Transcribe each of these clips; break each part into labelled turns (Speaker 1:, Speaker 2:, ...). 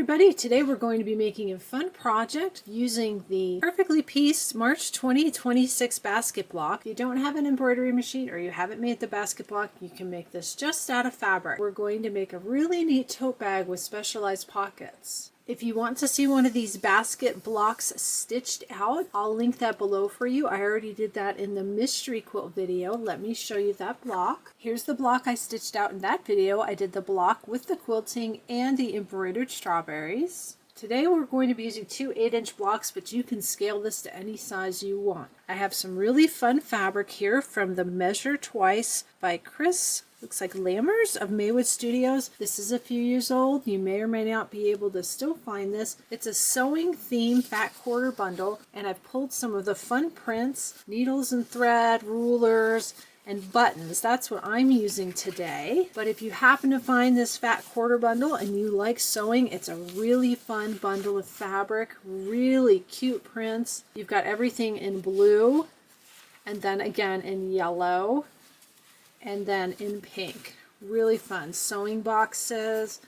Speaker 1: everybody, today we're going to be making a fun project using the perfectly pieced March 2026 basket block. If you don't have an embroidery machine or you haven't made the basket block, you can make this just out of fabric. We're going to make a really neat tote bag with specialized pockets. If you want to see one of these basket blocks stitched out, I'll link that below for you. I already did that in the mystery quilt video. Let me show you that block. Here's the block I stitched out in that video. I did the block with the quilting and the embroidered strawberries. Today we're going to be using two 8-inch blocks, but you can scale this to any size you want. I have some really fun fabric here from the Measure Twice by Chris, looks like Lammers of Maywood Studios. This is a few years old. You may or may not be able to still find this. It's a sewing theme fat quarter bundle, and I've pulled some of the fun prints, needles and thread, rulers, and buttons. That's what I'm using today. But if you happen to find this fat quarter bundle and you like sewing, it's a really fun bundle of fabric, really cute prints. You've got everything in blue, and then again in yellow, and then in pink. Really fun. Sewing boxes,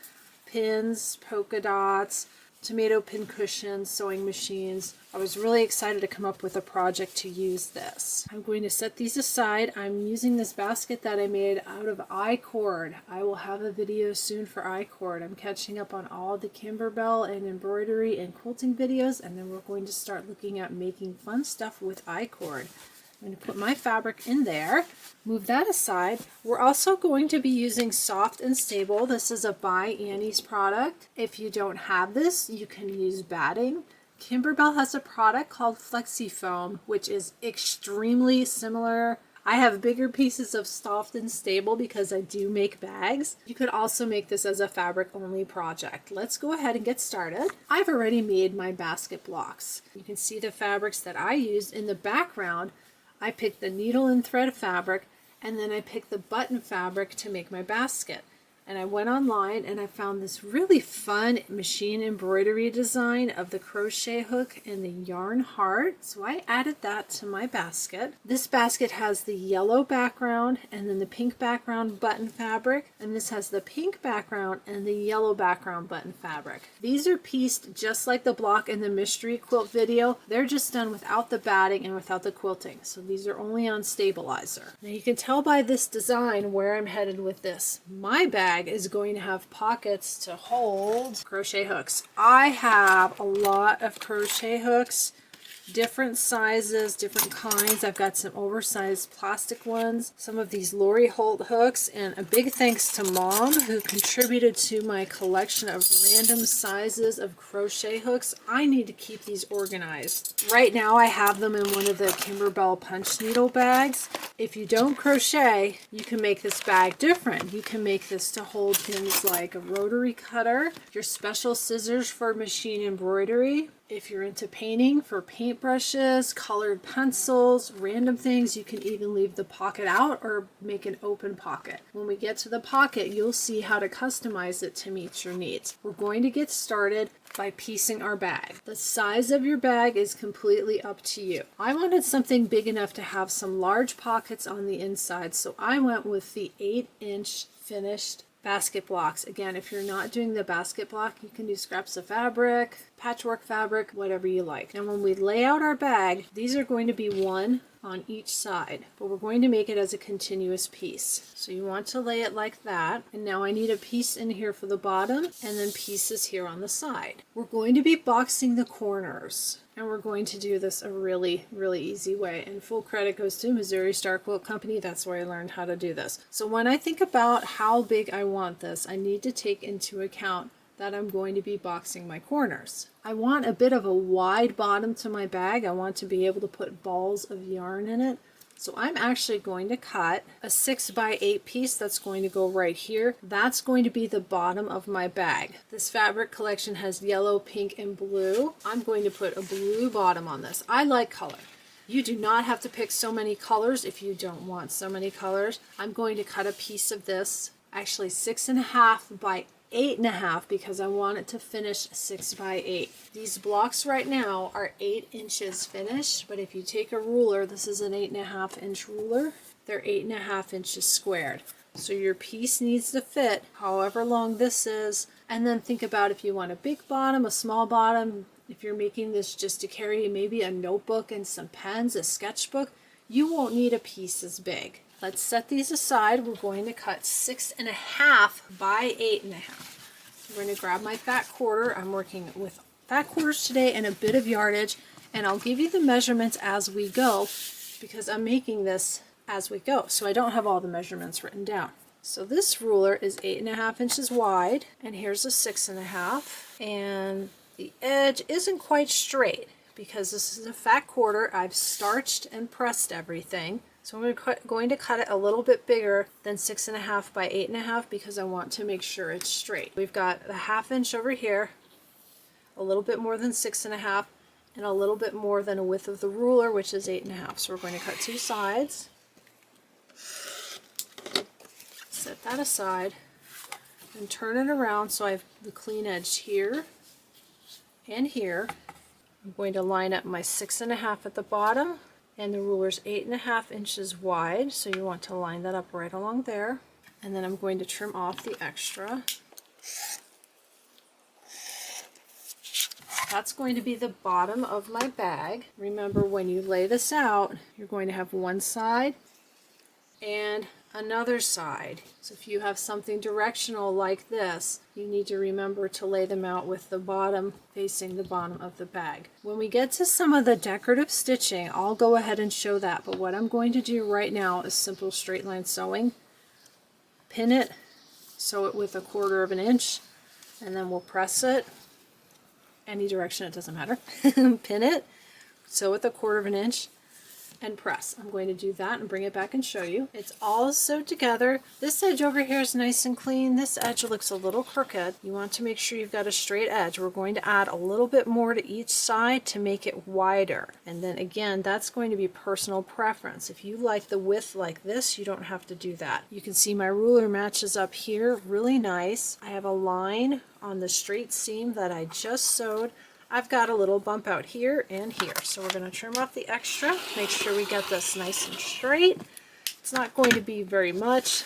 Speaker 1: pins, polka dots, tomato pin cushions, sewing machines. I was really excited to come up with a project to use this. I'm going to set these aside. I'm using this basket that I made out of I-cord. I will have a video soon for I-cord. I'm catching up on all the Kimberbell and embroidery and quilting videos, and then we're going to start looking at making fun stuff with I-cord. I'm going to put my fabric in there, move that aside. We're also going to be using Soft and Stable. This is a By Annie's product. If you don't have this, you can use batting. Kimberbell has a product called Flexi Foam, which is extremely similar. I have bigger pieces of Soft and Stable because I do make bags. You could also make this as a fabric only project. Let's go ahead and get started. I've already made my basket blocks. You can see the fabrics that I used in the background. I picked the needle and thread fabric, and then I picked the button fabric to make my basket. And I went online and I found this really fun machine embroidery design of the crochet hook and the yarn heart. So I added that to my basket. This basket has the yellow background and then the pink background button fabric. And this has the pink background and the yellow background button fabric. These are pieced just like the block in the mystery quilt video. They're just done without the batting and without the quilting. So these are only on stabilizer. Now you can tell by this design where I'm headed with this. My bag is going to have pockets to hold crochet hooks. I have a lot of crochet hooks, different sizes, different kinds. I've got some oversized plastic ones, some of these Lori Holt hooks, and a big thanks to Mom who contributed to my collection of random sizes of crochet hooks. I need to keep these organized. Right now I have them in one of the Kimberbell punch needle bags. If you don't crochet, you can make this bag different. You can make this to hold things like a rotary cutter, your special scissors for machine embroidery. If you're into painting, for paintbrushes, colored pencils, random things, you can even leave the pocket out or make an open pocket. When we get to the pocket, you'll see how to customize it to meet your needs. We're going to get started by piecing our bag. The size of your bag is completely up to you. I wanted something big enough to have some large pockets on the inside, so I went with the 8-inch finished basket blocks. Again, if you're not doing the basket block, you can do scraps of fabric, patchwork fabric, whatever you like. And when we lay out our bag, these are going to be one on each side, but we're going to make it as a continuous piece. So you want to lay it like that. And now I need a piece in here for the bottom and then pieces here on the side. We're going to be boxing the corners. And we're going to do this a really, really easy way. And full credit goes to Missouri Star Quilt Company. That's where I learned how to do this. So when I think about how big I want this, I need to take into account that I'm going to be boxing my corners. I want a bit of a wide bottom to my bag. I want to be able to put balls of yarn in it. So I'm actually going to cut a 6x8 piece that's going to go right here. That's going to be the bottom of my bag. This fabric collection has yellow, pink, and blue. I'm going to put a blue bottom on this. I like color. You do not have to pick so many colors if you don't want so many colors. I'm going to cut a piece of this, actually 6.5 by 8.5 because I want it to finish 6x8. These blocks right now are 8 inches finished, but if you take a ruler, this is an 8.5 inch ruler, they're 8.5 inches squared. So your piece needs to fit however long this is. And then think about if you want a big bottom, a small bottom. If you're making this just to carry maybe a notebook and some pens, a sketchbook, you won't need a piece as big. Let's set these aside. We're going to cut 6.5 by 8.5. I'm going to grab my fat quarter. I'm working with fat quarters today and a bit of yardage, and I'll give you the measurements as we go because I'm making this as we go, so I don't have all the measurements written down. So this ruler is 8.5 inches wide, and here's a 6.5, and the edge isn't quite straight because this is a fat quarter. I've starched and pressed everything, so I'm going to cut it a little bit bigger than 6.5 by 8.5 because I want to make sure it's straight. We've got a 1/2 inch over here, a little bit more than 6.5, and a little bit more than a width of the ruler, which is 8.5. So we're going to cut 2 sides. Set that aside and turn it around so I have the clean edge here and here. I'm going to line up my 6.5 at the bottom, and the ruler's 8.5 inches wide, so you want to line that up right along there. And then I'm going to trim off the extra. That's going to be the bottom of my bag. Remember, when you lay this out, you're going to have one side and another side. So if you have something directional like this, you need to remember to lay them out with the bottom facing the bottom of the bag. When we get to some of the decorative stitching, I'll go ahead and show that, but what I'm going to do right now is simple straight line sewing. Pin it, sew it with 1/4 inch, and then we'll press it any direction, it doesn't matter. Pin it, sew with 1/4 inch, and press. I'm going to do that and bring it back and show you. It's all sewed together. This edge over here is nice and clean. This edge looks a little crooked. You want to make sure you've got a straight edge. We're going to add a little bit more to each side to make it wider. And then again, that's going to be personal preference. If you like the width like this, you don't have to do that. You can see my ruler matches up here really nice. I have a line on the straight seam that I just sewed. I've got a little bump out here and here, so we're going to trim off the extra, make sure we get this nice and straight. It's not going to be very much,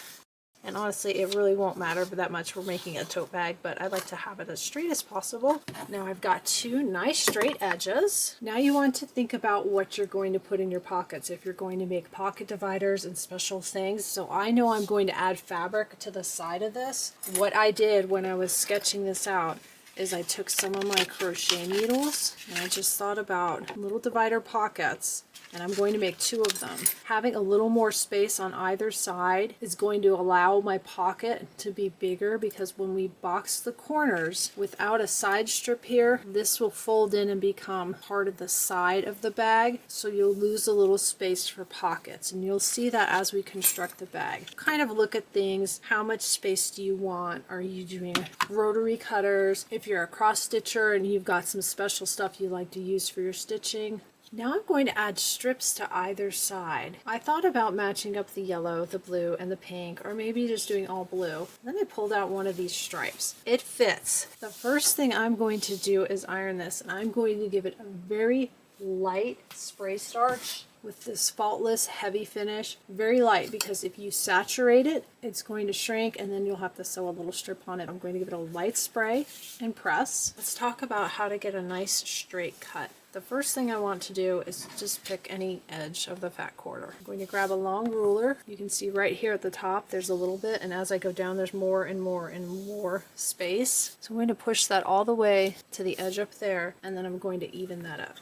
Speaker 1: and honestly it really won't matter that much. We're making a tote bag, but I like to have it as straight as possible. Now I've got 2 nice straight edges. Now you want to think about what you're going to put in your pockets if you're going to make pocket dividers and special things. So I know I'm going to add fabric to the side of this. What I did when I was sketching this out is I took some of my crochet needles and I just thought about little divider pockets, and I'm going to make 2 of them. Having a little more space on either side is going to allow my pocket to be bigger, because when we box the corners without a side strip here, this will fold in and become part of the side of the bag, so you'll lose a little space for pockets, and you'll see that as we construct the bag. Kind of look at things. How much space do you want? Are you doing rotary cutters? If you're a cross stitcher and you've got some special stuff you like to use for your stitching. Now I'm going to add strips to either side. I thought about matching up the yellow, the blue, and the pink, or maybe just doing all blue. Then I pulled out one of these stripes. It fits. The first thing I'm going to do is iron this, and I'm going to give it a very light spray starch with this Faultless heavy finish. Very light, because if you saturate it, it's going to shrink and then you'll have to sew a little strip on it. I'm going to give it a light spray and press. Let's talk about how to get a nice straight cut. The first thing I want to do is just pick any edge of the fat quarter. I'm going to grab a long ruler. You can see right here at the top there's a little bit, and as I go down there's more and more and more space. So I'm going to push that all the way to the edge up there, and then I'm going to even that up.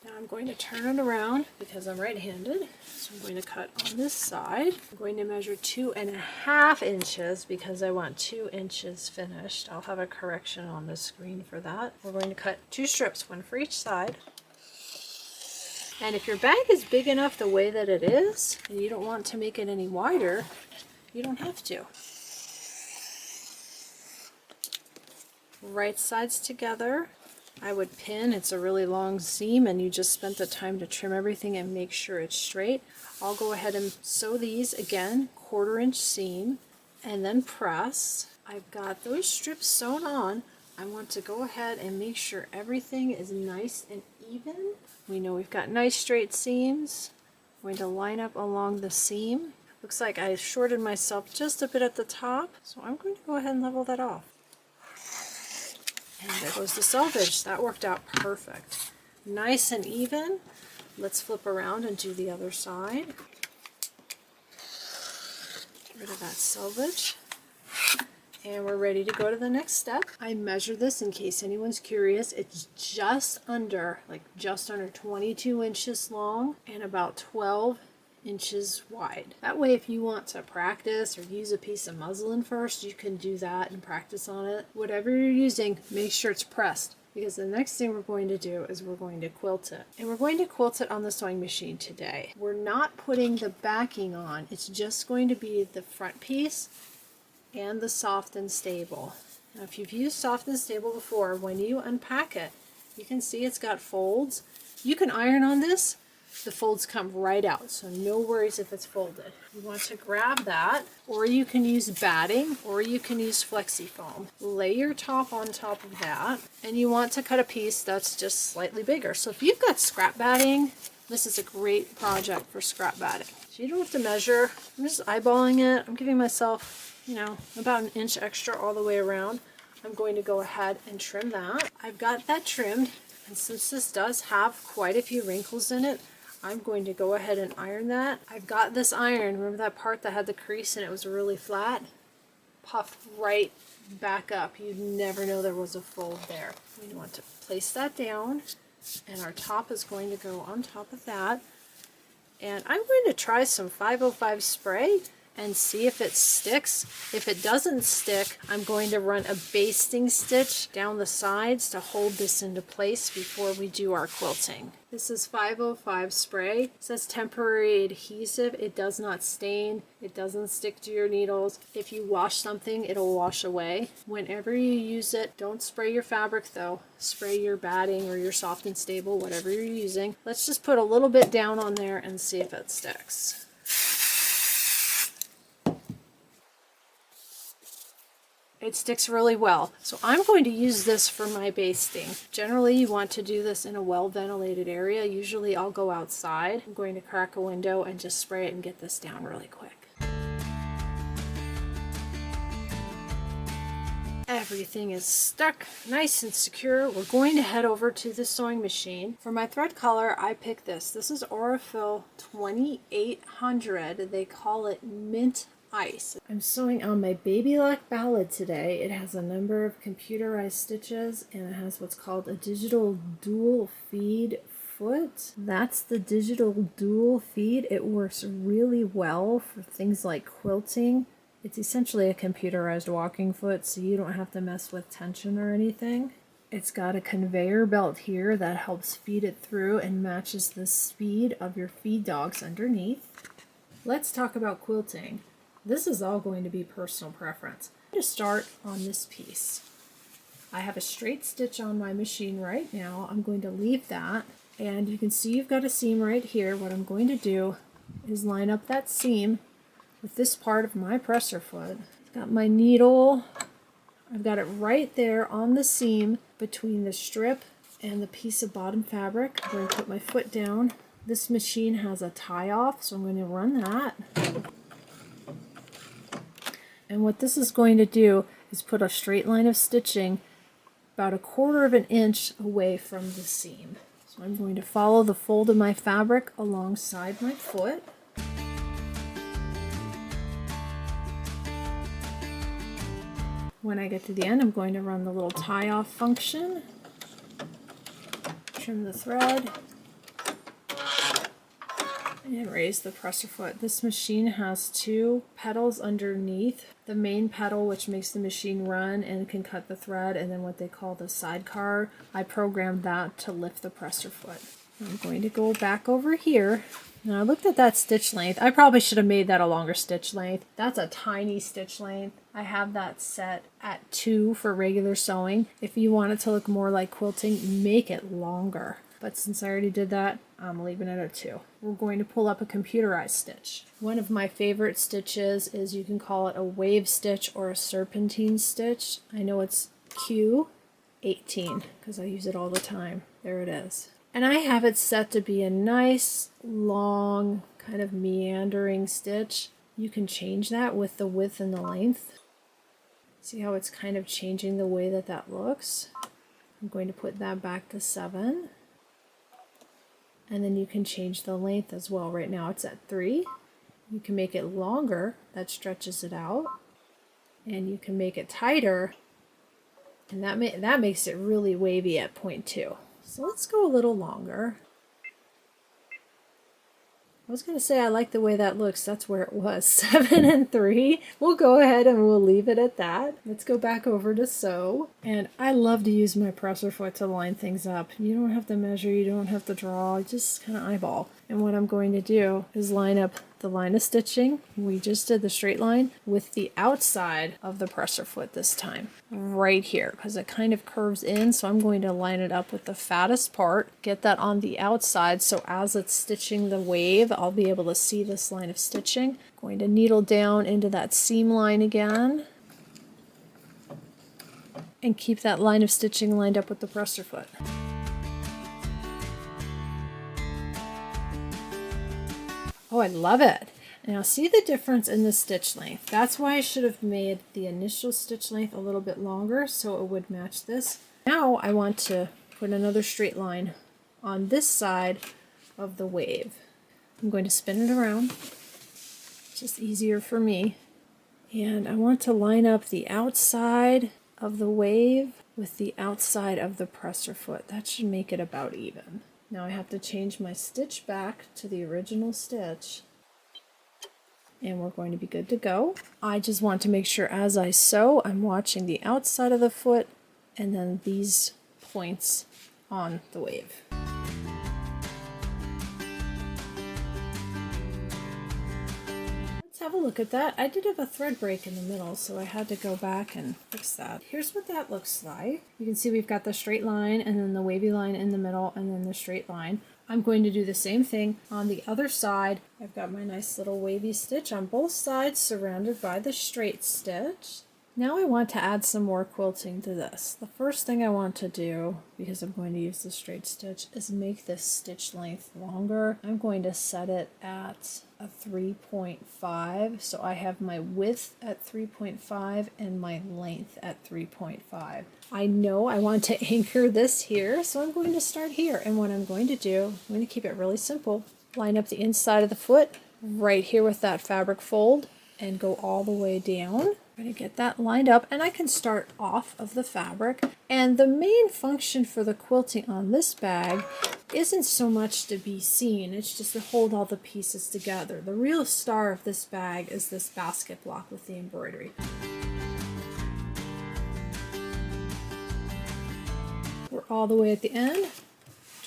Speaker 1: Now I'm going to turn it around because I'm right-handed. So I'm going to cut on this side. I'm going to measure 2.5 inches because I want 2 inches finished. I'll have a correction on the screen for that. We're going to cut 2 strips, 1 for each side. And if your bag is big enough the way that it is, and you don't want to make it any wider, you don't have to. Right sides together. I would pin. It's a really long seam and you just spent the time to trim everything and make sure it's straight. I'll go ahead and sew these again, 1/4 inch seam, and then press. I've got those strips sewn on. I want to go ahead and make sure everything is nice and even. We know we've got nice straight seams. I'm going to line up along the seam. Looks like I shorted myself just a bit at the top, so I'm going to go ahead and level that off. And there goes the selvage. That worked out perfect. Nice and even. Let's flip around and do the other side. Get rid of that selvage. And we're ready to go to the next step. I measured this in case anyone's curious. It's just under 22 inches long and about 12 inches wide. That way, if you want to practice or use a piece of muslin first, you can do that and practice on it. Whatever you're using, make sure it's pressed, because the next thing we're going to do is we're going to quilt it. And we're going to quilt it on the sewing machine today. We're not putting the backing on. It's just going to be the front piece and the soft and stable. Now, if you've used soft and stable before, when you unpack it, you can see it's got folds. You can iron on this. The folds come right out, so no worries if it's folded. You want to grab that, or you can use batting, or you can use flexi foam. Lay your top on top of that, and you want to cut a piece that's just slightly bigger. So if you've got scrap batting, this is a great project for scrap batting. So you don't have to measure. I'm just eyeballing it. I'm giving myself, about an inch extra all the way around. I'm going to go ahead and trim that. I've got that trimmed, and since this does have quite a few wrinkles in it, I'm going to go ahead and iron that. I've got this iron, remember that part that had the crease and it was really flat? Puffed right back up. You'd never know there was a fold there. We want to place that down, and our top is going to go on top of that. And I'm going to try some 505 spray and see if it sticks. If it doesn't stick, I'm going to run a basting stitch down the sides to hold this into place before we do our quilting. This is 505 spray. It says temporary adhesive. It does not stain. It doesn't stick to your needles. If you wash something, it'll wash away. Whenever you use it, don't spray your fabric though. Spray your batting or your soft and stable, whatever you're using. Let's just put a little bit down on there and see if it sticks. It sticks really well. So I'm going to use this for my basting. Generally, you want to do this in a well-ventilated area. Usually I'll go outside. I'm going to crack a window and just spray it and get this down really quick. Everything is stuck nice and secure. We're going to head over to the sewing machine. For my thread color, I picked this. This is Aurifil 2800. They call it Mint Ice. I'm sewing on my Baby Lock Ballad today. It has a number of computerized stitches, and it has what's called a digital dual feed foot. That's the digital dual feed. It works really well for things like quilting. It's essentially a computerized walking foot, so you don't have to mess with tension or anything. It's got a conveyor belt here that helps feed it through and matches the speed of your feed dogs underneath. Let's talk about quilting. This is all going to be personal preference. I'm going to start on this piece. I have a straight stitch on my machine right now. I'm going to leave that, and you can see you've got a seam right here. What I'm going to do is line up that seam with this part of my presser foot. Got my needle. I've got it right there on the seam between the strip and the piece of bottom fabric. I'm going to put my foot down. This machine has a tie off, so I'm going to run that. And what this is going to do is put a straight line of stitching about 1/4 of an inch away from the seam. So I'm going to follow the fold of my fabric alongside my foot. When I get to the end, I'm going to run the little tie-off function. Trim the thread. And raise the presser foot. This machine has 2 pedals underneath. The main pedal, which makes the machine run and can cut the thread, and then what they call the sidecar. I programmed that to lift the presser foot. I'm going to go back over here. Now I looked at that stitch length. I probably should have made that a longer stitch length. That's a tiny stitch length. I have that set at 2 for regular sewing. If you want it to look more like quilting, make it longer. But since I already did that, I'm leaving it at 2. We're going to pull up a computerized stitch. One of my favorite stitches is, you can call it a wave stitch or a serpentine stitch. I know it's Q18 because I use it all the time. There it is. And I have it set to be a nice, long, kind of meandering stitch. You can change that with the width and the length. See how it's kind of changing the way that that looks? I'm going to put that back to 7. And then you can change the length as well. Right now it's at 3. You can make it longer, that stretches it out. And you can make it tighter, and that makes it really wavy at 0.2. So let's go a little longer. I was going to say I like the way that looks. That's where it was, 7 and 3. We'll go ahead and we'll leave it at that. Let's go back over to sew. And I love to use my presser foot to line things up. You don't have to measure, you don't have to draw, just kind of eyeball. And what I'm going to do is line up the line of stitching. We just did the straight line with the outside of the presser foot this time, right here, because it kind of curves in. So I'm going to line it up with the fattest part, get that on the outside, so as it's stitching the wave, I'll be able to see this line of stitching. Going to needle down into that seam line again and keep that line of stitching lined up with the presser foot. Oh, I love it. Now see the difference in the stitch length. That's why I should have made the initial stitch length a little bit longer so it would match this. Now I want to put another straight line on this side of the wave. I'm going to spin it around, just easier for me. And I want to line up the outside of the wave with the outside of the presser foot. That should make it about even. Now I have to change my stitch back to the original stitch, and we're going to be good to go. I just want to make sure as I sew, I'm watching the outside of the foot and then these points on the wave. Have a look at that. I did have a thread break in the middle, so I had to go back and fix that. Here's what that looks like. You can see we've got the straight line and then the wavy line in the middle and then the straight line. I'm going to do the same thing on the other side. I've got my nice little wavy stitch on both sides surrounded by the straight stitch. Now I want to add some more quilting to this. The first thing I want to do, because I'm going to use the straight stitch, is make this stitch length longer. I'm going to set it at a 3.5, so I have my width at 3.5 and my length at 3.5. I know I want to anchor this here, so I'm going to start here. And what I'm going to do, I'm going to keep it really simple. Line up the inside of the foot right here with that fabric fold and go all the way down. I'm going to get that lined up, and I can start off of the fabric. And the main function for the quilting on this bag isn't so much to be seen, it's just to hold all the pieces together. The real star of this bag is this basket block with the embroidery. We're all the way at the end.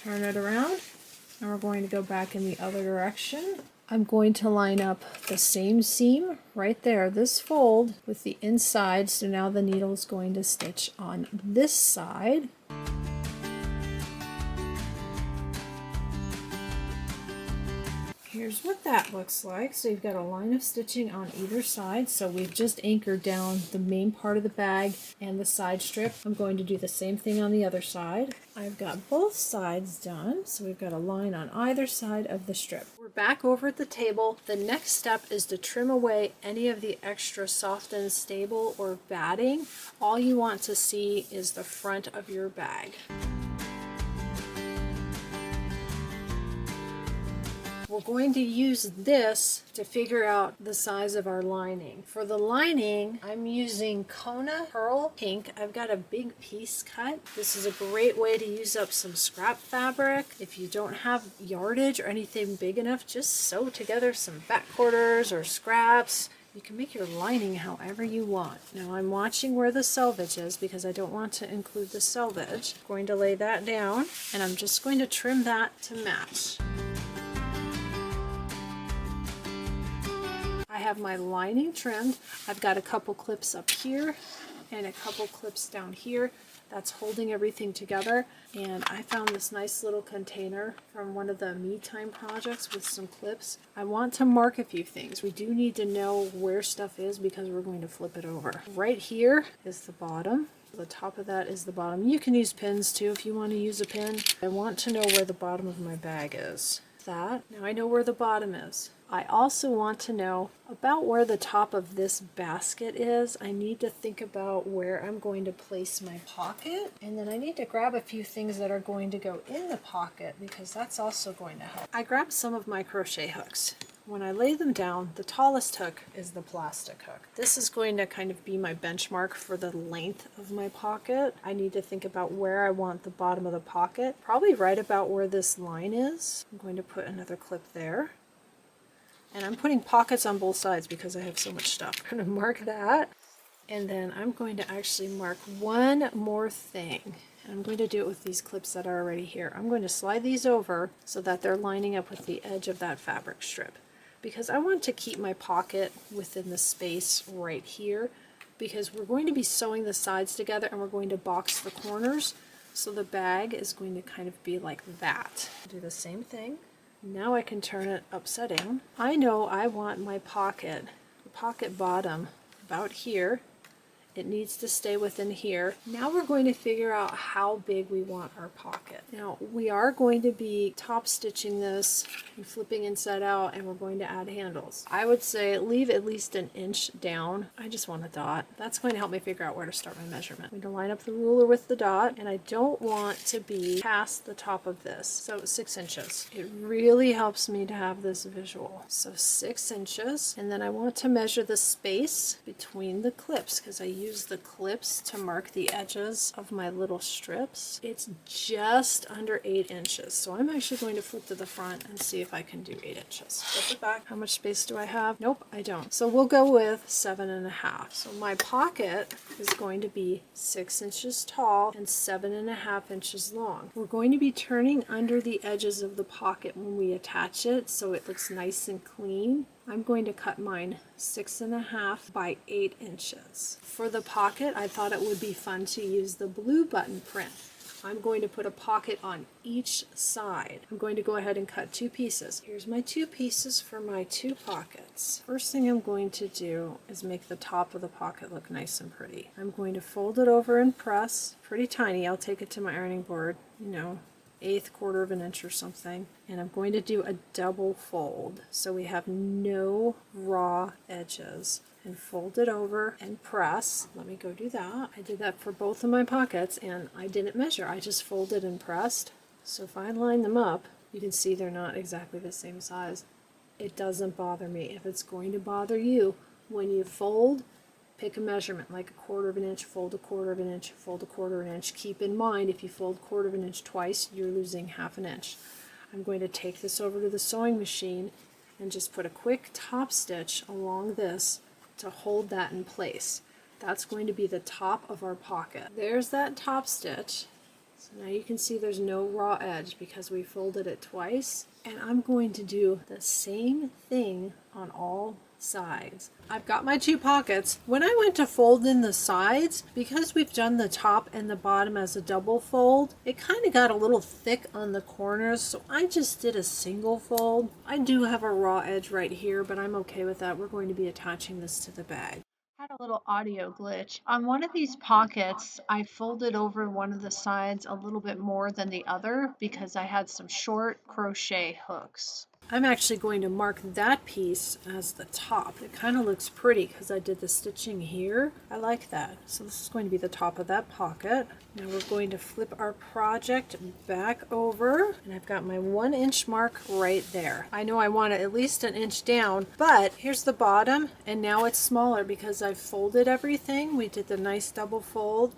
Speaker 1: Turn it around, and we're going to go back in the other direction. I'm going to line up the same seam right there, this fold, with the inside, so now the needle is going to stitch on this side. Here's what that looks like. So you've got a line of stitching on either side. So we've just anchored down the main part of the bag and the side strip. I'm going to do the same thing on the other side. I've got both sides done. So we've got a line on either side of the strip. We're back over at the table. The next step is to trim away any of the extra soft and stable or batting. All you want to see is the front of your bag. We're going to use this to figure out the size of our lining. For the lining, I'm using Kona Pearl Pink. I've got a big piece cut. This is a great way to use up some scrap fabric. If you don't have yardage or anything big enough, just sew together some back quarters or scraps. You can make your lining however you want. Now I'm watching where the selvage is because I don't want to include the selvage. I'm going to lay that down, and I'm just going to trim that to match. I have my lining trimmed. I've got a couple clips up here and a couple clips down here. That's holding everything together. And I found this nice little container from one of the Me Time projects with some clips. I want to mark a few things. We do need to know where stuff is because we're going to flip it over. Right here is the bottom. The top of that is the bottom. You can use pins too if you want to use a pin. I want to know where the bottom of my bag is. that. Now I know where the bottom is. I also want to know about where the top of this basket is. I need to think about where I'm going to place my pocket, and then I need to grab a few things that are going to go in the pocket because that's also going to help. I grabbed some of my crochet hooks. When I lay them down, the tallest hook is the plastic hook. This is going to kind of be my benchmark for the length of my pocket. I need to think about where I want the bottom of the pocket, probably right about where this line is. I'm going to put another clip there. And I'm putting pockets on both sides because I have so much stuff. I'm going to mark that. And then I'm going to actually mark one more thing. And I'm going to do it with these clips that are already here. I'm going to slide these over so that they're lining up with the edge of that fabric strip. Because I want to keep my pocket within the space right here. Because we're going to be sewing the sides together and we're going to box the corners. So the bag is going to kind of be like that. Do the same thing. Now I can turn it upside down. I know I want my pocket, the pocket bottom about here. It needs to stay within here. Now we're going to figure out how big we want our pocket. Now we are going to be top stitching this and flipping inside out, and we're going to add handles. I would say leave at least an inch down. I just want a dot. That's going to help me figure out where to start my measurement. I'm going to line up the ruler with the dot, and I don't want to be past the top of this. So 6 inches. It really helps me to have this visual. So 6 inches, and then I want to measure the space between the clips because I use the clips to mark the edges of my little strips. It's just under 8 inches. So I'm actually going to flip to the front and see if I can do 8 inches. Flip it back. How much space do I have? Nope, I don't. So we'll go with 7.5. So my pocket is going to be 6 inches tall and 7.5 inches long. We're going to be turning under the edges of the pocket when we attach it so it looks nice and clean. I'm going to cut mine 6.5 by 8 inches. For the pocket, I thought it would be fun to use the blue button print. I'm going to put a pocket on each side. I'm going to go ahead and cut 2 pieces. Here's my 2 pieces for my 2 pockets. First thing I'm going to do is make the top of the pocket look nice and pretty. I'm going to fold it over and press, pretty tiny. I'll take it to my ironing board, you know, 1/8, 1/4 of an inch or something, and I'm going to do a double fold so we have no raw edges, and fold it over and press. Let me go do that. I did that for both of my pockets and I didn't measure, I just folded and pressed. So if I line them up, you can see they're not exactly the same size. It doesn't bother me. If it's going to bother you, when you fold, pick a measurement, like 1/4 of an inch, fold 1/4 of an inch, fold 1/4 of an inch. Keep in mind, if you fold 1/4 of an inch twice, you're losing 1/2 an inch. I'm going to take this over to the sewing machine and just put a quick top stitch along this to hold that in place. That's going to be the top of our pocket. There's that top stitch. So now you can see there's no raw edge because we folded it twice. And I'm going to do the same thing on all sides. I've got my 2 pockets. When I went to fold in the sides, because we've done the top and the bottom as a double fold, it kind of got a little thick on the corners, so I just did a single fold. I do have a raw edge right here, but I'm okay with that. We're going to be attaching this to the bag. Had a little audio glitch. On one of these pockets, I folded over one of the sides a little bit more than the other because I had some short crochet hooks. I'm actually going to mark that piece as the top. It kind of looks pretty because I did the stitching here. I like that. So this is going to be the top of that pocket. Now we're going to flip our project back over, and I've got my 1 inch mark right there. I know I want it at least an inch down, but here's the bottom, and now it's smaller because I've folded everything. We did the nice double fold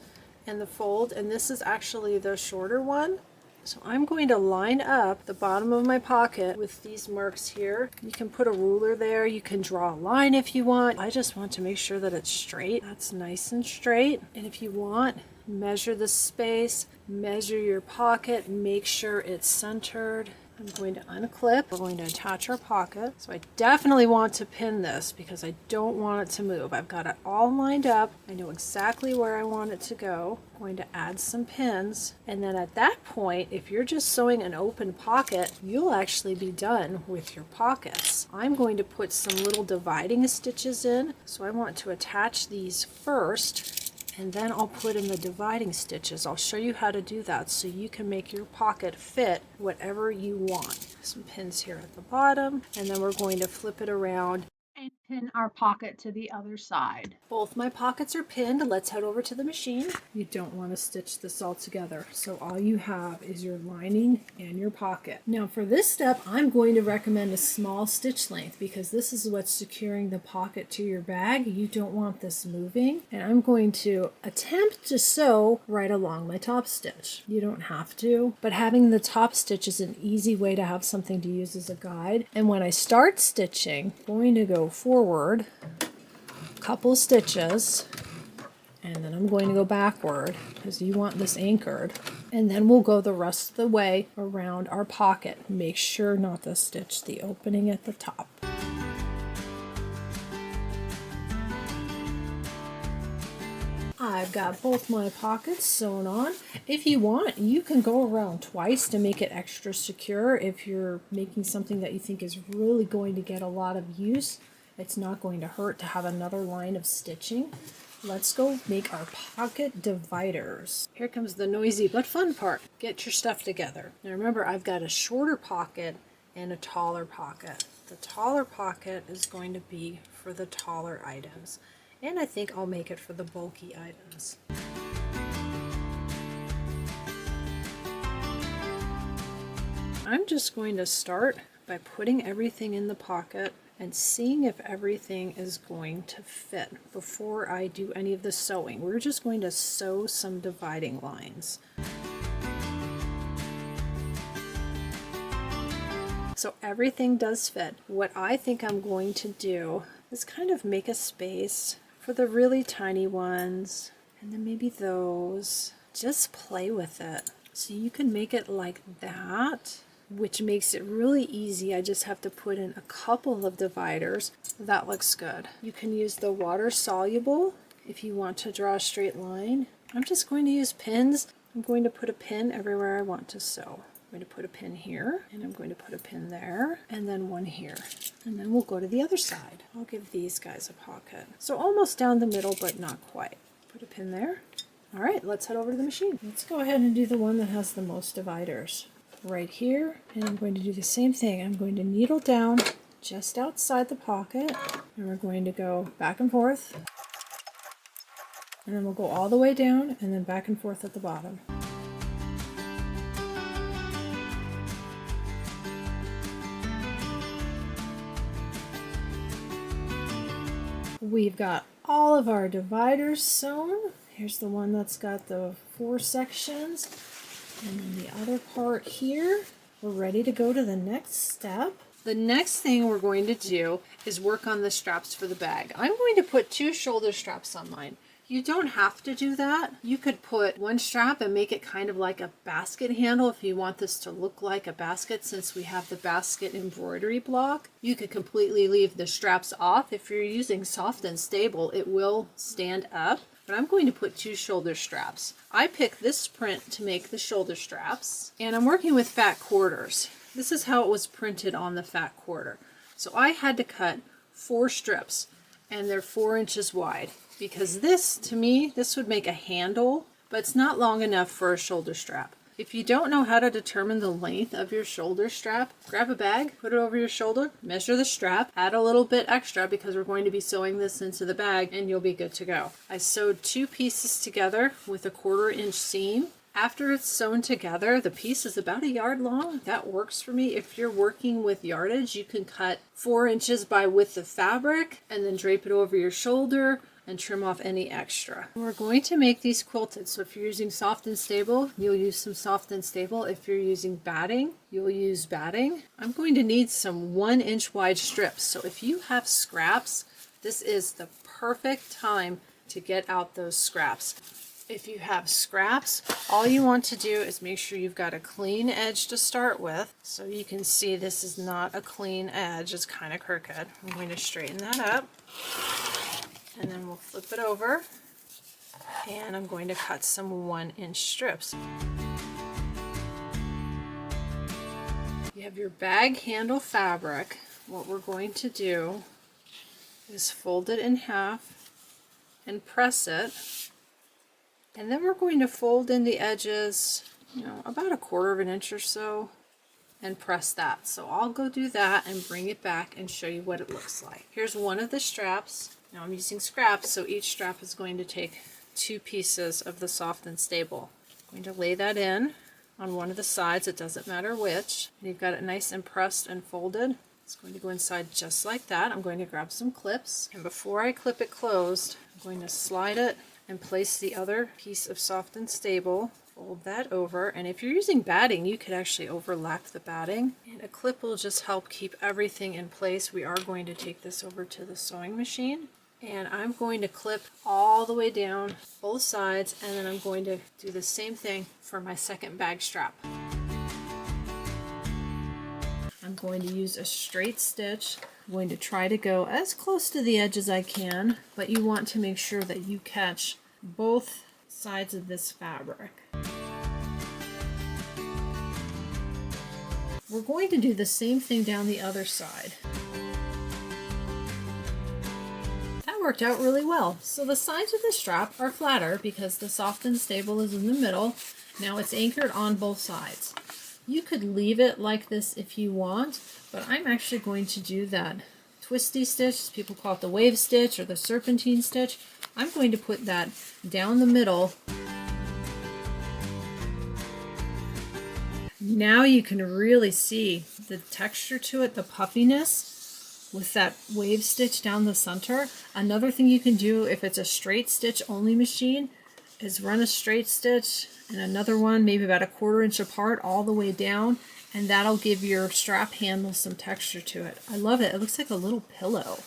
Speaker 1: and the fold, and this is actually the shorter one. So I'm going to line up the bottom of my pocket with these marks here. You can put a ruler there, you can draw a line if you want. I just want to make sure that it's straight. That's nice and straight. And if you want, measure the space, measure your pocket, make sure it's centered. I'm going to unclip. We're going to attach our pocket. So I definitely want to pin this because I don't want it to move. I've got it all lined up. I know exactly where I want it to go. I'm going to add some pins. And then at that point, if you're just sewing an open pocket, you'll actually be done with your pockets. I'm going to put some little dividing stitches in. So I want to attach these first, and then I'll put in the dividing stitches. I'll show you how to do that so you can make your pocket fit whatever you want. some pins here at the bottom, and then we're going to flip it around and pin our pocket to the other side. Both my pockets are pinned. Let's head over to the machine. You don't want to stitch this all together, so all you have is your lining and your pocket. Now for this step, I'm going to recommend a small stitch length because this is what's securing the pocket to your bag. You don't want this moving, and I'm going to attempt to sew right along my top stitch. You don't have to, but having the top stitch is an easy way to have something to use as a guide. And when I start stitching, I'm going to go forward a couple stitches, and then I'm going to go backward because you want this anchored, and then we'll go the rest of the way around our pocket. Make sure not to stitch the opening at the top. I've got both my pockets sewn on. If you want, you can go around twice to make it extra secure. If you're making something that you think is really going to get a lot of use, it's not going to hurt to have another line of stitching. Let's go make our pocket dividers. Here comes the noisy but fun part. Get your stuff together. Now remember, I've got a shorter pocket and a taller pocket. The taller pocket is going to be for the taller items, and I think I'll make it for the bulky items. I'm just going to start by putting everything in the pocket and seeing if everything is going to fit before I do any of the sewing. We're just going to sew some dividing lines. So everything does fit. What I think I'm going to do is kind of make a space for the really tiny ones, and then maybe those. Just play with it. So you can make it like that, which makes it really easy. I just have to put in a couple of dividers. That looks good. You can use the water soluble if you want to draw a straight line. I'm just going to use pins. I'm going to put a pin everywhere I want to sew. I'm going to put a pin here, and I'm going to put a pin there, and then one here. And then we'll go to the other side. I'll give these guys a pocket. So almost down the middle, but not quite. Put a pin there. All right, let's head over to the machine. Let's go ahead and do the one that has the most dividers. Right here, and I'm going to do the same thing. I'm going to needle down just outside the pocket, and we're going to go back and forth, and then we'll go all the way down and then back and forth at the bottom. We've got all of our dividers sewn. Here's the one that's got the 4 sections. And then the other part here. We're ready to go to the next step. The next thing we're going to do is work on the straps for the bag. I'm going to put 2 shoulder straps on mine. You don't have to do that. You could put 1 strap and make it kind of like a basket handle if you want this to look like a basket, since we have the basket embroidery block. You could completely leave the straps off. If you're using Soft and Stable, it will stand up. But I'm going to put 2 shoulder straps. I picked this print to make the shoulder straps, and I'm working with fat quarters. This is how it was printed on the fat quarter. So I had to cut 4 strips, and they're 4 inches wide, because this, to me, this would make a handle, but it's not long enough for a shoulder strap. If you don't know how to determine the length of your shoulder strap, grab a bag, put it over your shoulder, measure the strap, add a little bit extra because we're going to be sewing this into the bag, and you'll be good to go. I sewed 2 pieces together with a 1/4 inch seam. After it's sewn together, the piece is about 1 yard long. That works for me. If you're working with yardage, you can cut 4 inches by width of fabric and then drape it over your shoulder and trim off any extra. We're going to make these quilted, so if you're using Soft and Stable, you'll use some Soft and Stable. If you're using batting, you'll use batting. I'm going to need some 1 inch wide strips, so if you have scraps, this is the perfect time to get out those scraps. If you have scraps, all you want to do is make sure you've got a clean edge to start with. So you can see this is not a clean edge, it's kind of crooked. I'm going to straighten that up, and then we'll flip it over, and I'm going to cut some 1 inch strips. You have your bag handle fabric. What we're going to do is fold it in half and press it. And then we're going to fold in the edges, about 1/4 inch or so. and press that. So I'll go do that and bring it back and show you what it looks like. Here's one of the straps. Now I'm using scraps, so each strap is going to take 2 pieces of the soft and stable. I'm going to lay that in on one of the sides, it doesn't matter which. And you've got it nice and pressed and folded. It's going to go inside just like that. I'm going to grab some clips, and before I clip it closed, I'm going to slide it and place the other piece of soft and stable. Fold that over, and if you're using batting, you could actually overlap the batting, and a clip will just help keep everything in place. We are going to take this over to the sewing machine, and I'm going to clip all the way down both sides, and then I'm going to do the same thing for my second bag strap. I'm going to use a straight stitch. I'm going to try to go as close to the edge as I can, but you want to make sure that you catch both sides of this fabric. We're going to do the same thing down the other side. That worked out really well. So the sides of the strap are flatter because the soft and stable is in the middle. Now it's anchored on both sides. You could leave it like this if you want, but I'm actually going to do that twisty stitch. People call it the wave stitch or the serpentine stitch. I'm going to put that down the middle. Now you can really see the texture to it, the puffiness with that wave stitch down the center. Another thing you can do if it's a straight stitch only machine is run a straight stitch and another one maybe about 1/4 inch apart all the way down, and that'll give your strap handle some texture to it. I love it. It looks like a little pillow.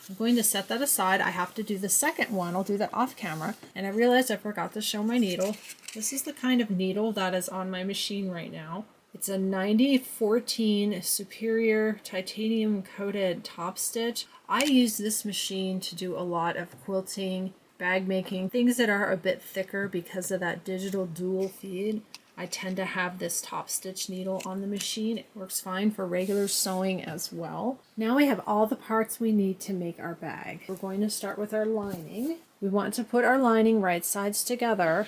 Speaker 1: I'm going to set that aside. I have to do the second one. I'll do that off camera. And I realized I forgot to show my needle. This is the kind of needle that is on my machine right now. It's a 9014 Superior titanium coated top stitch. I use this machine to do a lot of quilting, bag making, things that are a bit thicker because of that digital dual feed. I tend to have this top stitch needle on the machine. It works fine for regular sewing as well. Now we have all the parts we need to make our bag. We're going to start with our lining. We want to put our lining right sides together,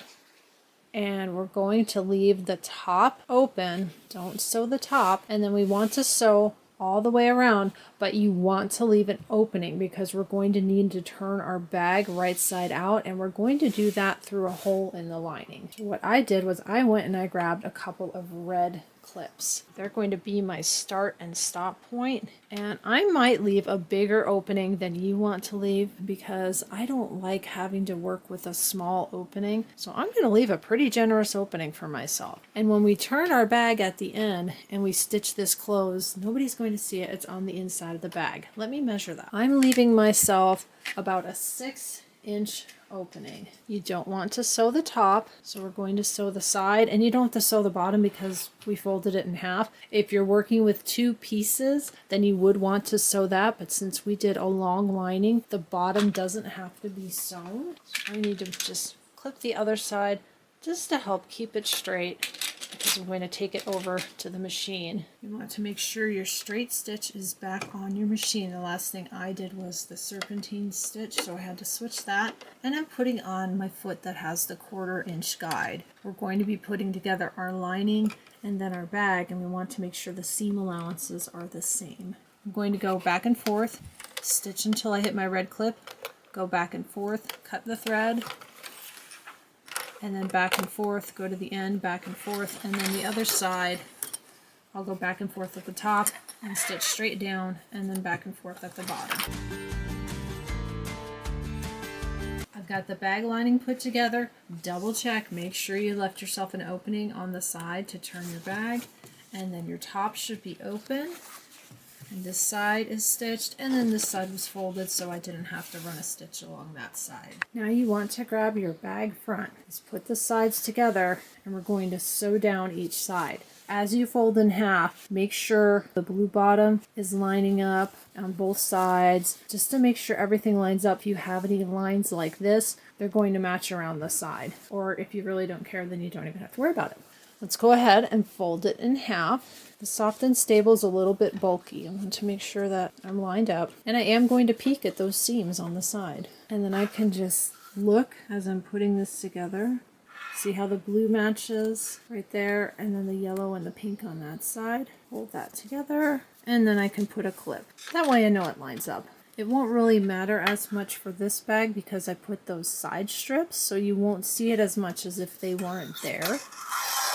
Speaker 1: and we're going to leave the top open. Don't sew the top, and then we want to sew all the way around, but you want to leave an opening because we're going to need to turn our bag right side out, and we're going to do that through a hole in the lining. What I did was I went and I grabbed a couple of red clips. They're going to be my start and stop point, and I might leave a bigger opening than you want to leave because I don't like having to work with a small opening, so I'm going to leave a pretty generous opening for myself. And when we turn our bag at the end and we stitch this closed, nobody's going to see it. It's on the inside of the bag. Let me measure that. I'm leaving myself about a 6-inch opening. You don't want to sew the top, so we're going to sew the side, and you don't have to sew the bottom because we folded it in half. If you're working with 2 pieces, then you would want to sew that, but since we did a long lining, the bottom doesn't have to be sewn. So I need to just clip the other side just to help keep it straight, because I'm going to take it over to the machine. You want to make sure your straight stitch is back on your machine. The last thing I did was the serpentine stitch, so I had to switch that. And I'm putting on my foot that has the 1/4 inch guide. We're going to be putting together our lining and then our bag, and we want to make sure the seam allowances are the same. I'm going to go back and forth, stitch until I hit my red clip, go back and forth, cut the thread, and then back and forth, go to the end, back and forth, and then the other side, I'll go back and forth at the top and stitch straight down, and then back and forth at the bottom. I've got the bag lining put together. Double check, make sure you left yourself an opening on the side to turn your bag, and then your top should be open. And this side is stitched, and then this side was folded, so I didn't have to run a stitch along that side. Now you want to grab your bag front. Just put the sides together, and we're going to sew down each side. As you fold in half, make sure the blue bottom is lining up on both sides, just to make sure everything lines up. If you have any lines like this, they're going to match around the side. Or if you really don't care, then you don't even have to worry about it. Let's go ahead and fold it in half. The soft and stable is a little bit bulky. I want to make sure that I'm lined up. And I am going to peek at those seams on the side. And then I can just look as I'm putting this together, See how the blue matches right there, and then the yellow and the pink on that side. Hold that together, and then I can put a clip. That way I know it lines up. It won't really matter as much for this bag because I put those side strips, so you won't see it as much as if they weren't there.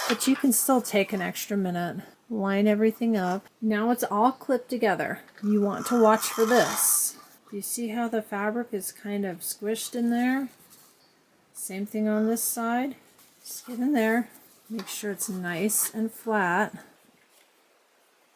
Speaker 1: But you can still take an extra minute, line everything up. Now it's all clipped together. You want to watch for this. Do you see how the fabric is kind of squished in there? Same thing on this side. Just get in there, make sure it's nice and flat.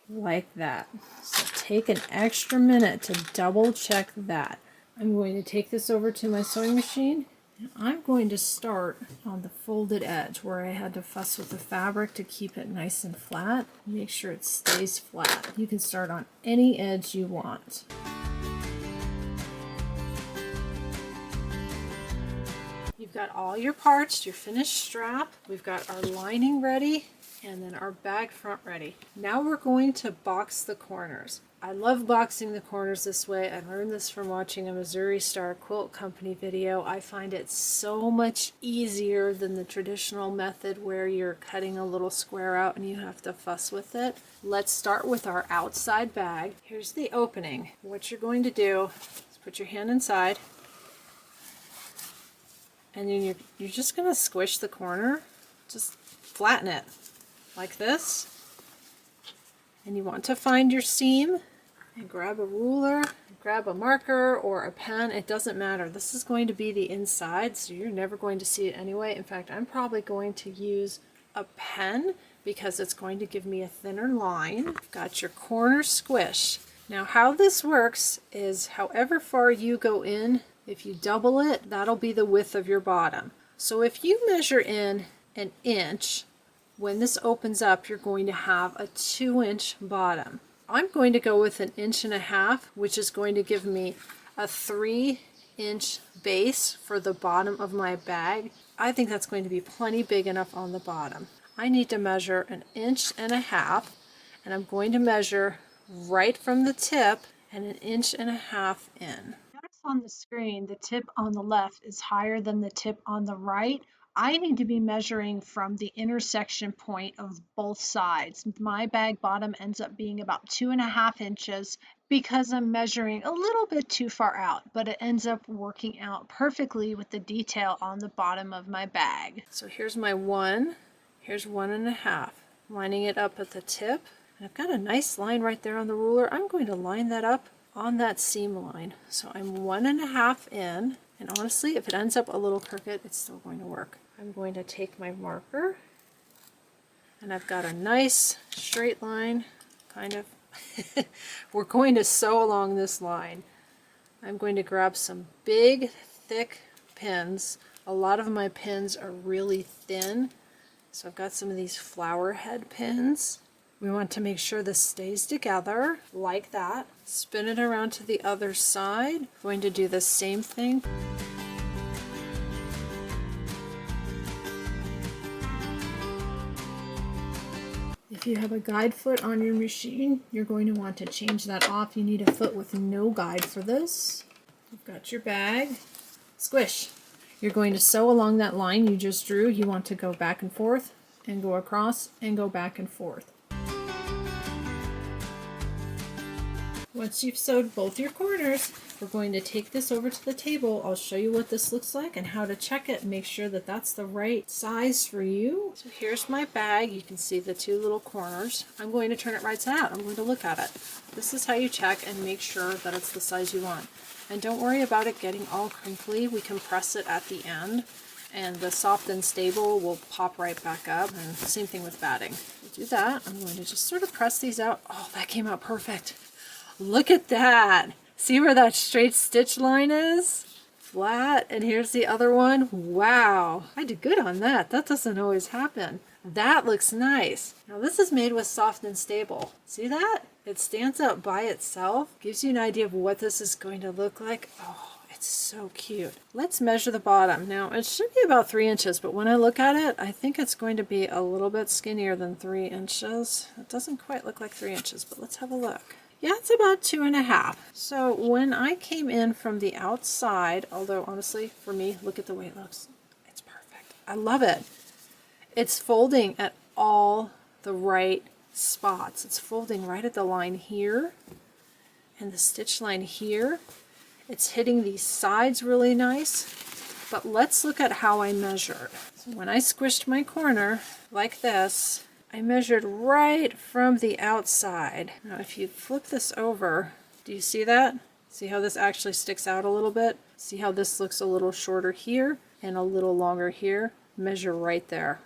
Speaker 1: Like that. So take an extra minute to double check that. I'm going to take this over to my sewing machine, and I'm going to start on the folded edge where I had to fuss with the fabric to keep it nice and flat. Make sure it stays flat. You can start on any edge you want. You've got all your parts, your finished strap. We've got our lining ready, and then our bag front ready. Now we're going to box the corners. I love boxing the corners this way. I learned this from watching a Missouri Star Quilt Company video. I find it so much easier than the traditional method where you're cutting a little square out and you have to fuss with it. Let's start with our outside bag. Here's the opening. What you're going to do is put your hand inside, and then you're just going to squish the corner. Just flatten it like this. And you want to find your seam and grab a ruler, grab a marker or a pen. It doesn't matter. This is going to be the inside, so you're never going to see it anyway. In fact, I'm probably going to use a pen because it's going to give me a thinner line. You've got your corner squish. Now how this works is however far you go in, if you double it, that'll be the width of your bottom. So if you measure in an inch, when this opens up, you're going to have a 2-inch bottom. I'm going to go with 1.5 inches, which is going to give me a 3-inch base for the bottom of my bag. I think that's going to be plenty big enough on the bottom. I need to measure 1.5 inches, and I'm going to measure right from the tip and 1.5 inches in. Notice on the screen, the tip on the left is higher than the tip on the right. I need to be measuring from the intersection point of both sides. My bag bottom ends up being about 2.5 inches because I'm measuring a little bit too far out, but it ends up working out perfectly with the detail on the bottom of my bag. So here's my 1, here's 1.5, lining it up at the tip. And I've got a nice line right there on the ruler. I'm going to line that up on that seam line. So I'm 1.5 in, and honestly, if it ends up a little crooked, it's still going to work. I'm going to take my marker, and I've got a nice straight line, kind of. We're going to sew along this line. I'm going to grab some big, thick pins. A lot of my pins are really thin, so I've got some of these flower head pins. We want to make sure this stays together like that. Spin it around to the other side. Going to do the same thing. If you have a guide foot on your machine, you're going to want to change that off. You need a foot with no guide for this. You've got your bag. Squish. You're going to sew along that line you just drew. You want to go back and forth and go across and go back and forth. Once you've sewed both your corners, we're going to take this over to the table. I'll show you what this looks like and how to check it and make sure that that's the right size for you. So here's my bag. You can see the 2 little corners. I'm going to turn it right side out. I'm going to look at it. This is how you check and make sure that it's the size you want. And don't worry about it getting all crinkly. We can press it at the end, and the soft and stable will pop right back up. And same thing with batting. We'll do that. I'm going to just sort of press these out. Oh, that came out perfect. Look at that. See where that straight stitch line is? Flat. And here's the other one. Wow. I did good on that. That doesn't always happen. That looks nice. Now this is made with soft and stable. See that? It stands out by itself. Gives you an idea of what this is going to look like. Oh, it's so cute. Let's measure the bottom. Now it should be about 3 inches, but when I look at it, I think it's going to be a little bit skinnier than 3 inches. It doesn't quite look like 3 inches, but let's have a look. Yeah, it's about 2.5. So when I came in from the outside, although honestly for me, look at the way it looks. It's perfect. I love it. It's folding at all the right spots. It's folding right at the line here and the stitch line here. It's hitting these sides really nice. But let's look at how I measured. So when I squished my corner like this, I measured right from the outside. Now if you flip this over, do you see that? See how this actually sticks out a little bit? See how this looks a little shorter here and a little longer here? Measure right there.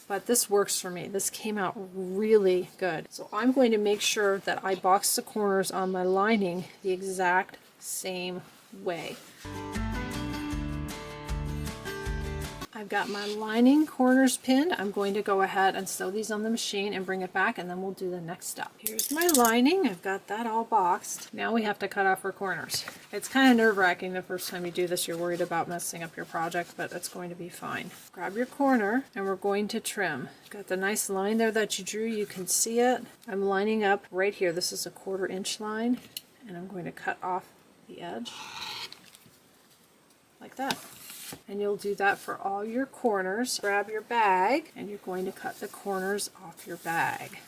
Speaker 1: But this works for me. This came out really good. So I'm going to make sure that I box the corners on my lining the exact same way. I've got my lining corners pinned. I'm going to go ahead and sew these on the machine and bring it back, and then we'll do the next step. Here's my lining. I've got that all boxed. Now we have to cut off our corners. It's kind of nerve-wracking the first time you do this. You're worried about messing up your project, but it's going to be fine. Grab your corner and we're going to trim. Got the nice line there that you drew. You can see it. I'm lining up right here. This is a 1/4 inch line, and I'm going to cut off the edge like that. And you'll do that for all your corners. Grab your bag and you're going to cut the corners off your bag.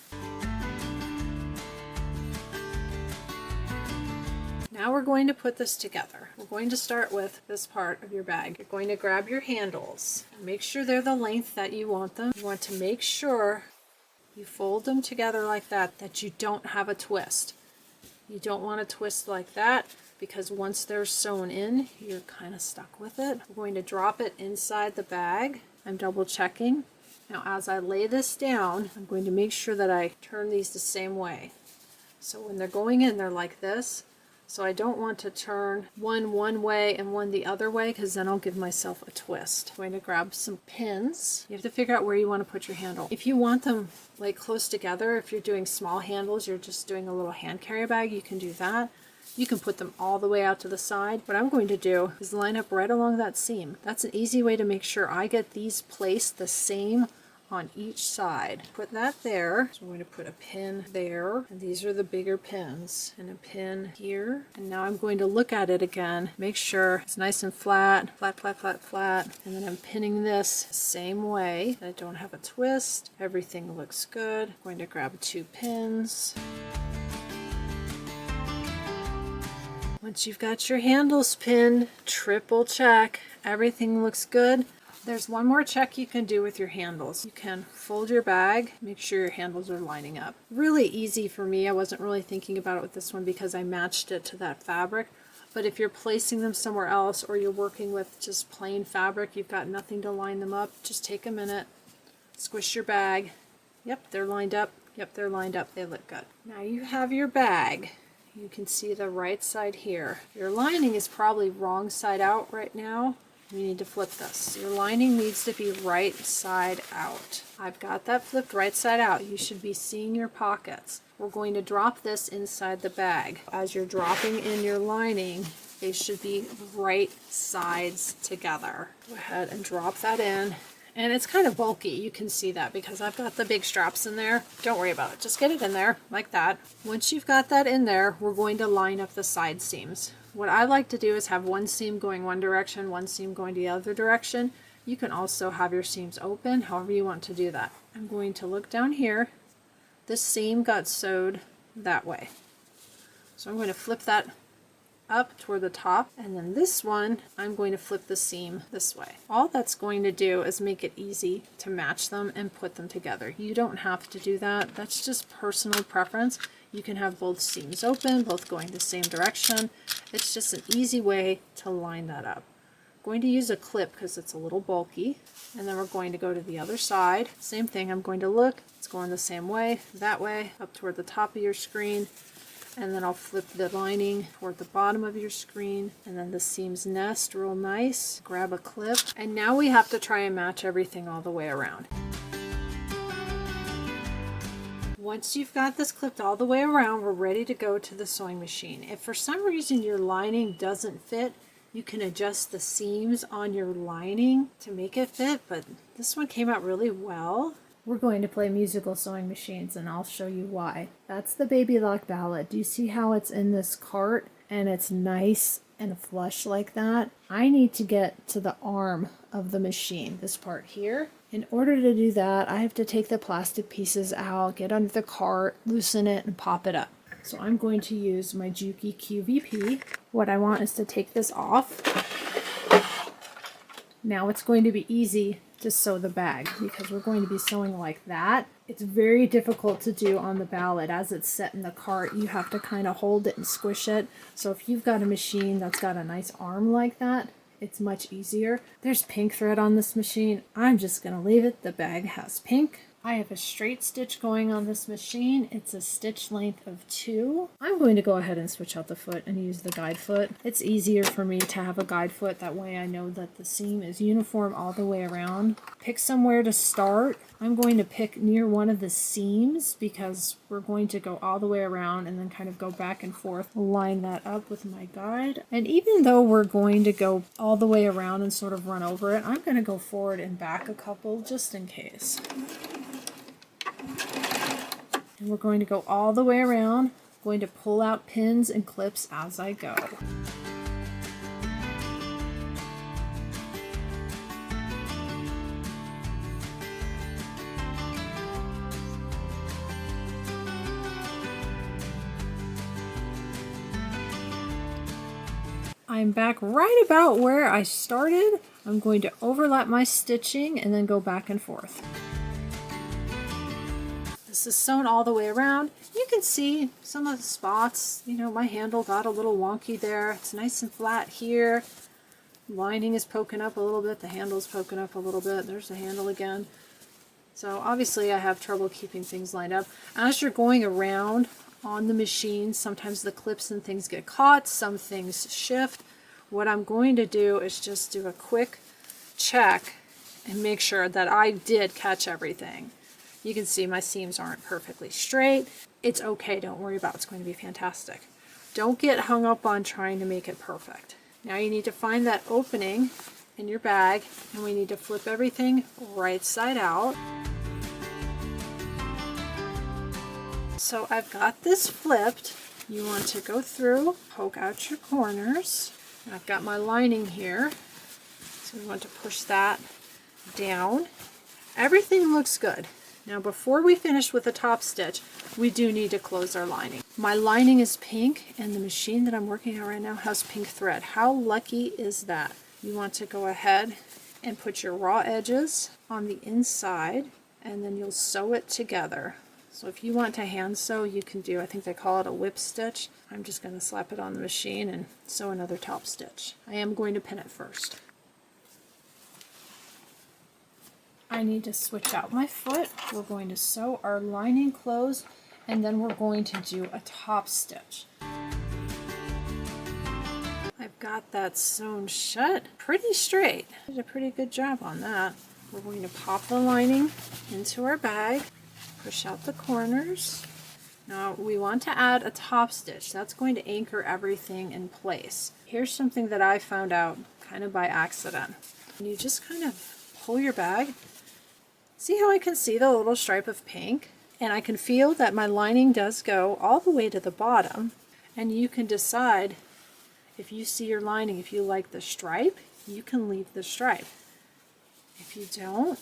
Speaker 1: Now we're going to put this together. We're going to start with this part of your bag. You're going to grab your handles. Make sure they're the length that you want them. You want to make sure you fold them together like that you don't have a twist. You don't want to twist like that, because once they're sewn in, you're kind of stuck with it. We're going to drop it inside the bag. I'm double checking. Now as I lay this down, I'm going to make sure that I turn these the same way. So when they're going in, they're like this. So I don't want to turn one way and one the other way, because then I'll give myself a twist. I'm going to grab some pins. You have to figure out where you want to put your handle. If you want them like close together, if you're doing small handles, you're just doing a little hand carry bag, you can do that. You can put them all the way out to the side. What I'm going to do is line up right along that seam. That's an easy way to make sure I get these placed the same on each side. Put that there. So I'm going to put a pin there, and these are the bigger pins, and a pin here. And now I'm going to look at it again, make sure it's nice and flat, flat, and then I'm pinning this the same way. I don't have a twist. Everything looks good. I'm going to grab 2 pins. Once you've got your handles pinned, triple check. Everything looks good. There's one more check you can do with your handles. You can fold your bag, make sure your handles are lining up. Really easy for me. I wasn't really thinking about it with this one because I matched it to that fabric. But if you're placing them somewhere else, or you're working with just plain fabric, you've got nothing to line them up, just take a minute, squish your bag. Yep, they're lined up. Yep, they're lined up. They look good. Now you have your bag. You can see the right side here. Your lining is probably wrong side out right now. We need to flip this. Your lining needs to be right side out. I've got that flipped right side out. You should be seeing your pockets. We're going to drop this inside the bag. As you're dropping in your lining, they should be right sides together. Go ahead and drop that in. And it's kind of bulky, you can see that because I've got the big straps in there. Don't worry about it, just get it in there like that. Once you've got that in there, we're going to line up the side seams. What I like to do is have one seam going one direction, one seam going the other direction. You can also have your seams open, however you want to do that. I'm going to look down here. This seam got sewed that way. So I'm going to flip that up toward the top, and then this one I'm going to flip the seam this way. All that's going to do is make it easy to match them and put them together. You don't have to do that. That's just personal preference. You can have both seams open, both going the same direction. It's just an easy way to line that up. I'm going to use a clip because it's a little bulky, and then we're going to go to the other side. Same thing, I'm going to look, it's going the same way, that way, up toward the top of your screen. And then I'll flip the lining toward the bottom of your screen, and then the seams nest real nice. Grab a clip, and now we have to try and match everything all the way around. Once you've got this clipped all the way around, we're ready to go to the sewing machine. If for some reason your lining doesn't fit, you can adjust the seams on your lining to make it fit, but this one came out really well. We're going to play musical sewing machines, and I'll show you why. That's the Baby Lock Ballad. Do you see how it's in this cart and it's nice and flush like that? I need to get to the arm of the machine, this part here. In order to do that, I have to take the plastic pieces out, get under the cart, loosen it, and pop it up. So I'm going to use my Juki QVP. What I want is to take this off. Now it's going to be easy to sew the bag because we're going to be sewing like that. It's very difficult to do on the ballot. As it's set in the cart, you have to kind of hold it and squish it. So if you've got a machine that's got a nice arm like that, it's much easier. There's pink thread on this machine. I'm just going to leave it. The bag has pink. I have a straight stitch going on this machine. It's a stitch length of 2. I'm going to go ahead and switch out the foot and use the guide foot. It's easier for me to have a guide foot. That way I know that the seam is uniform all the way around. Pick somewhere to start. I'm going to pick near one of the seams because we're going to go all the way around and then kind of go back and forth. Line that up with my guide. And even though we're going to go all the way around and sort of run over it, I'm going to go forward and back a couple just in case. And we're going to go all the way around, going to pull out pins and clips as I go. I'm back right about where I started. I'm going to overlap my stitching and then go back and forth. This is sewn all the way around. You can see some of the spots. You know, my handle got a little wonky there. It's nice and flat here. Lining is poking up a little bit. The handle's poking up a little bit. There's the handle again. So obviously I have trouble keeping things lined up. As you're going around on the machine, sometimes the clips and things get caught. Some things shift. What I'm going to do is just do a quick check and make sure that I did catch everything. You can see my seams aren't perfectly straight. It's okay, don't worry about it. It's going to be fantastic. Don't get hung up on trying to make it perfect. Now you need to find that opening in your bag, and we need to flip everything right side out. So I've got this flipped. You want to go through, poke out your corners. I've got my lining here, so we want to push that down. Everything looks good. Now before we finish with the top stitch, we do need to close our lining. My lining is pink and the machine that I'm working on right now has pink thread. How lucky is that? You want to go ahead and put your raw edges on the inside and then you'll sew it together. So if you want to hand sew, you can do, I think they call it a whip stitch. I'm just going to slap it on the machine and sew another top stitch. I am going to pin it first. I need to switch out my foot. We're going to sew our lining closed and then we're going to do a top stitch. I've got that sewn shut pretty straight. I did a pretty good job on that. We're going to pop the lining into our bag, push out the corners. Now we want to add a top stitch. That's going to anchor everything in place. Here's something that I found out kind of by accident. You just kind of pull your bag. See how I can see the little stripe of pink? And I can feel that my lining does go all the way to the bottom. And you can decide if you see your lining, if you like the stripe, you can leave the stripe. If you don't,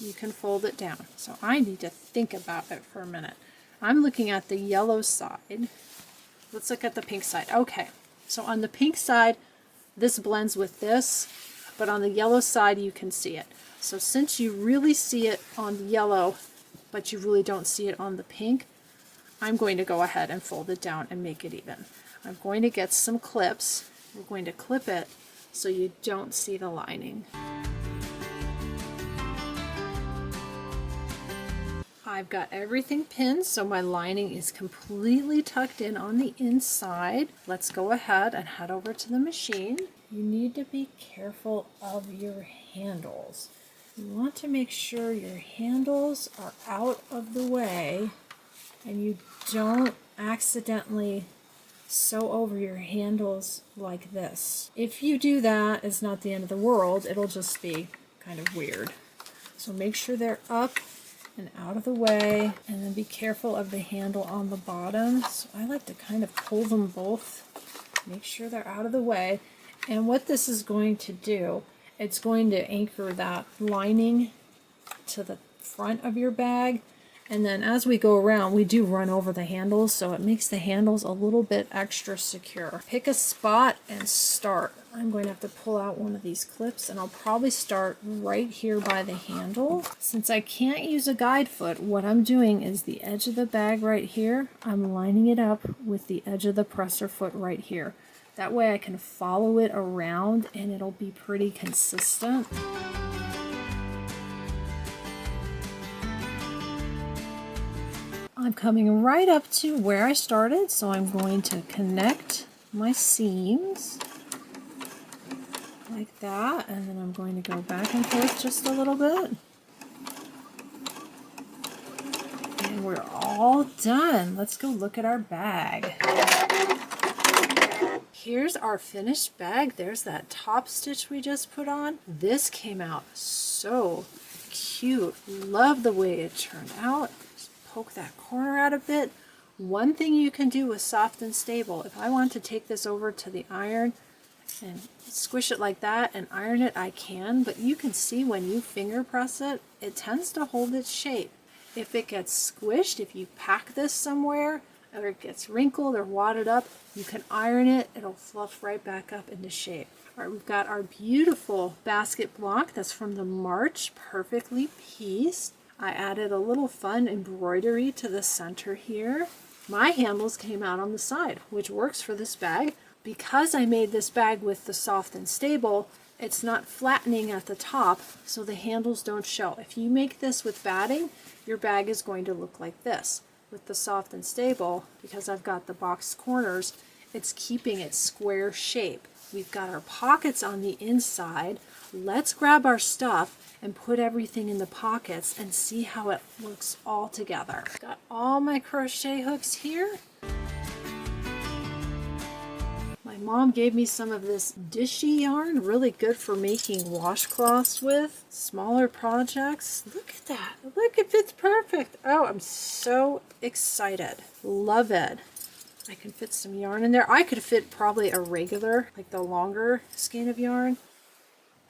Speaker 1: you can fold it down. So I need to think about it for a minute. I'm looking at the yellow side. Let's look at the pink side. Okay, so on the pink side, this blends with this, but on the yellow side, you can see it. So since you really see it on the yellow, but you really don't see it on the pink, I'm going to go ahead and fold it down and make it even. I'm going to get some clips. We're going to clip it so you don't see the lining. I've got everything pinned, so my lining is completely tucked in on the inside. Let's go ahead and head over to the machine. You need to be careful of your handles. You want to make sure your handles are out of the way and you don't accidentally sew over your handles like this. If you do that, it's not the end of the world. It'll just be kind of weird. So make sure they're up and out of the way, and then be careful of the handle on the bottom. So I like to kind of pull them both, make sure they're out of the way. And what this is going to do, it's going to anchor that lining to the front of your bag. And then as we go around, we do run over the handles, so it makes the handles a little bit extra secure. Pick a spot and start. I'm going to have to pull out one of these clips, and I'll probably start right here by the handle. Since I can't use a guide foot, what I'm doing is the edge of the bag right here, I'm lining it up with the edge of the presser foot right here. That way I can follow it around and it'll be pretty consistent. I'm coming right up to where I started, so I'm going to connect my seams like that, and then I'm going to go back and forth just a little bit. And we're all done. Let's go look at our bag. Here's our finished bag. There's that top stitch we just put on. This came out so cute. Love the way it turned out. Just poke that corner out a bit. One thing you can do with Soft and Stable, if I want to take this over to the iron and squish it like that and iron it, I can, but you can see when you finger press it, it tends to hold its shape. If it gets squished, if you pack this somewhere, or it gets wrinkled or wadded up, you can iron it, it'll fluff right back up into shape. All right, we've got our beautiful basket block that's from the March, perfectly pieced. I added a little fun embroidery to the center here. My handles came out on the side, which works for this bag. Because I made this bag with the Soft and Stable, it's not flattening at the top, so the handles don't show. If you make this with batting, your bag is going to look like this. With the Soft and Stable, because I've got the boxed corners, it's keeping its square shape. We've got our pockets on the inside. Let's grab our stuff and put everything in the pockets and see how it looks all together. Got all my crochet hooks here. My mom gave me some of this dishy yarn, really good for making washcloths with, smaller projects. Look at that. Look, it fits perfect. Oh, I'm so excited. Love it. I can fit some yarn in there. I could fit probably a regular, like the longer skein of yarn.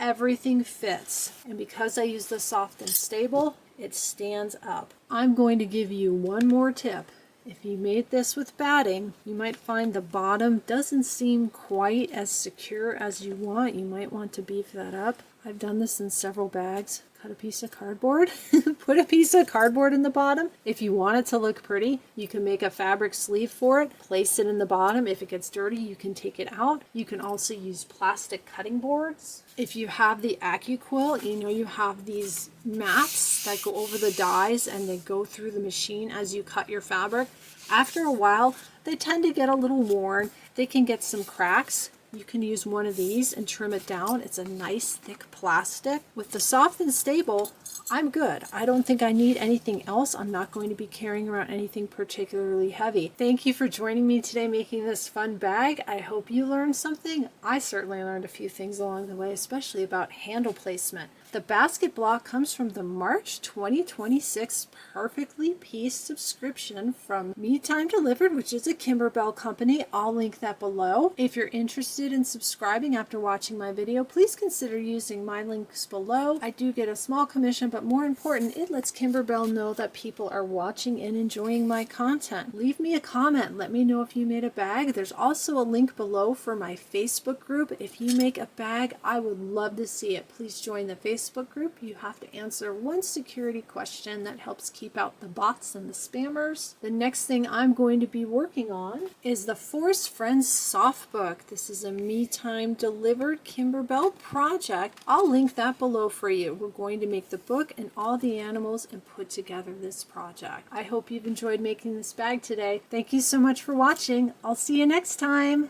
Speaker 1: Everything fits. And because I use the Soft and Stable, it stands up. I'm going to give you one more tip. If you made this with batting, you might find the bottom doesn't seem quite as secure as you want. You might want to beef that up. I've done this in several bags. Cut a piece of cardboard, put a piece of cardboard in the bottom. If you want it to look pretty, you can make a fabric sleeve for it, place it in the bottom. If it gets dirty, you can take it out. You can also use plastic cutting boards. If you have the AccuQuilt, you know you have these mats that go over the dies and they go through the machine as you cut your fabric. After a while, they tend to get a little worn. They can get some cracks. You can use one of these and trim it down. It's a nice thick plastic. With the Soft and Stable, I'm good. I don't think I need anything else. I'm not going to be carrying around anything particularly heavy. Thank you for joining me today making this fun bag. I hope you learned something. I certainly learned a few things along the way, especially about handle placement. The basket block comes from the March 2026 Perfectly Pieced subscription from Me Time Delivered, which is a Kimberbell company. I'll link that below. If you're interested in subscribing after watching my video, please consider using my links below. I do get a small commission, but more important, it lets Kimberbell know that people are watching and enjoying my content. Leave me a comment. Let me know if you made a bag. There's also a link below for my Facebook group. If you make a bag, I would love to see it. Please join the Facebook group. You have to answer one security question that helps keep out the bots and the spammers. The next thing I'm going to be working on is the Forest Friends soft book. This is a Me Time Delivered Kimberbell project. I'll link that below for you. We're going to make the book and all the animals and put together this project. I hope you've enjoyed making this bag today. Thank you so much for watching. I'll see you next time.